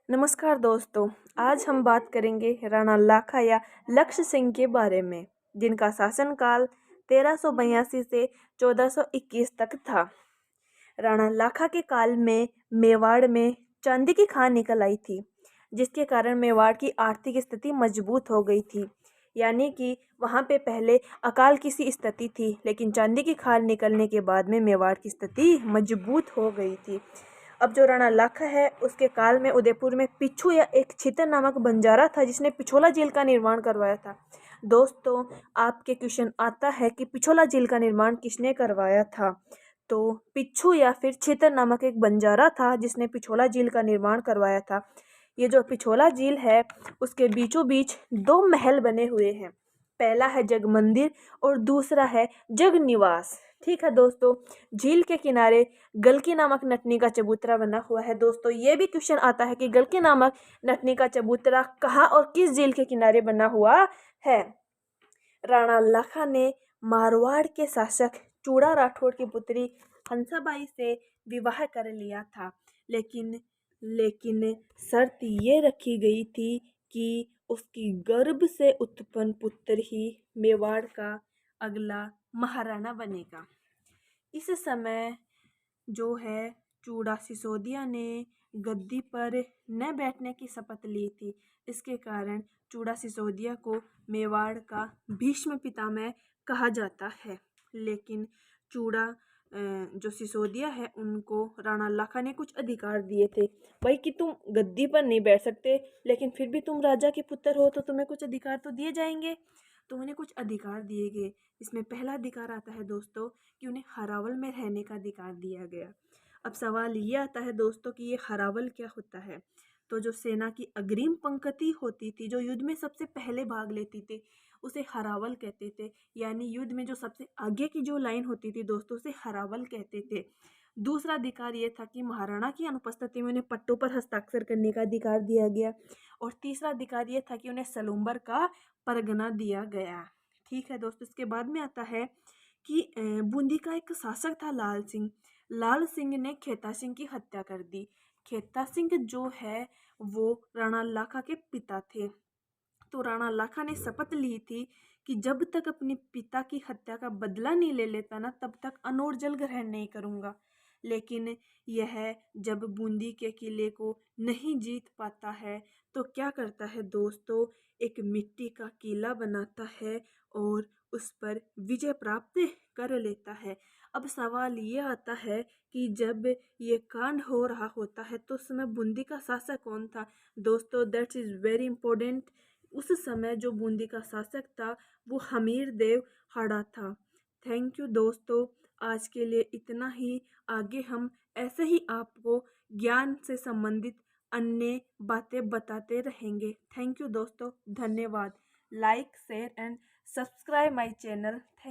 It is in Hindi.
नमस्कार दोस्तों। आज हम बात करेंगे राणा लाखा या लक्ष्य सिंह के बारे में, जिनका शासनकाल 1382 से 1421 तक था। राणा लाखा के काल में मेवाड़ में चांदी की खान निकल आई थी, जिसके कारण मेवाड़ की आर्थिक स्थिति मजबूत हो गई थी। यानी कि वहाँ पे पहले अकाल की सी स्थिति थी, लेकिन चांदी की खान निकलने के बाद में मेवाड़ की स्थिति मजबूत हो गई थी। अब जो राणा लाखा है, उसके काल में उदयपुर में पिच्छू या एक छितर नामक बंजारा था, जिसने पिछोला झील का निर्माण करवाया था। दोस्तों, आपके क्वेश्चन आता है कि पिछोला झील का निर्माण किसने करवाया था? तो पिच्छू या फिर छितर नामक एक बंजारा था, जिसने पिछोला झील का निर्माण करवाया था। ये जो पिछोला झील है, उसके बीचों बीच दो महल बने हुए हैं। पहला है जग मंदिर और दूसरा है जग निवास। ठीक है दोस्तों, झील के किनारे गलकी नामक नटनी का चबूतरा बना हुआ है। दोस्तों, ये भी क्वेश्चन आता है कि गलकी नामक नटनी का चबूतरा कहाँ और किस झील के किनारे बना हुआ है? राणा लाखा ने मारवाड़ के शासक चूड़ा राठौड़ की पुत्री हंसाबाई से विवाह कर लिया था, लेकिन लेकिन शर्त ये रखी गई थी कि उसकी गर्भ से उत्पन्न पुत्र ही मेवाड़ का अगला महाराणा बनेगा। इस समय जो है, चूड़ा सिसोदिया ने गद्दी पर न बैठने की शपथ ली थी। इसके कारण चूड़ा सिसोदिया को मेवाड़ का भीष्म पितामह कहा जाता है। लेकिन चूड़ा जो सिसोदिया है, उनको राणा लाखा ने कुछ अधिकार दिए थे। भाई कि तुम गद्दी पर नहीं बैठ सकते, लेकिन फिर भी तुम राजा के पुत्र हो, तो तुम्हें कुछ अधिकार तो दिए जाएंगे। तो उन्हें कुछ अधिकार दिए गए। इसमें पहला अधिकार आता है दोस्तों कि उन्हें हरावल में रहने का अधिकार दिया गया। अब सवाल ये आता है दोस्तों कि ये हरावल क्या होता है? तो जो सेना की अग्रिम पंक्ति होती थी, जो युद्ध में सबसे पहले भाग लेती थी, उसे हरावल कहते थे। यानी युद्ध में जो सबसे आगे की जो लाइन होती थी दोस्तों, उसे हरावल कहते थे। दूसरा अधिकार ये था कि महाराणा की अनुपस्थिति में उन्हें पट्टों पर हस्ताक्षर करने का अधिकार दिया गया। और तीसरा अधिकार ये था कि उन्हें सलूम्बर का परगना दिया गया। ठीक है दोस्तों, इसके बाद में आता है कि बूंदी का एक शासक था लाल सिंह। लाल सिंह ने खेता सिंह की हत्या कर दी। खेता सिंह जो है, वो राणा लाखा के पिता थे। तो राणा लाखा ने शपथ ली थी कि जब तक अपने पिता की हत्या का बदला नहीं ले लेता ना, तब तक अनोर जल ग्रहण नहीं करूंगा। लेकिन यह जब बूंदी के किले को नहीं जीत पाता है, तो क्या करता है दोस्तों, एक मिट्टी का किला बनाता है और उस पर विजय प्राप्त कर लेता है। अब सवाल ये आता है कि जब ये कांड हो रहा होता है, तो उस समय बूंदी का शासक कौन था? दोस्तों, दैट इज़ वेरी इंपॉर्टेंट। उस समय जो बूंदी का शासक था, वो हमीर देव हाड़ा था। थैंक यू दोस्तों, आज के लिए इतना ही। आगे हम ऐसे ही आपको ज्ञान से संबंधित अन्य बातें बताते रहेंगे। थैंक यू दोस्तों, धन्यवाद। Like share and subscribe my channel. Thank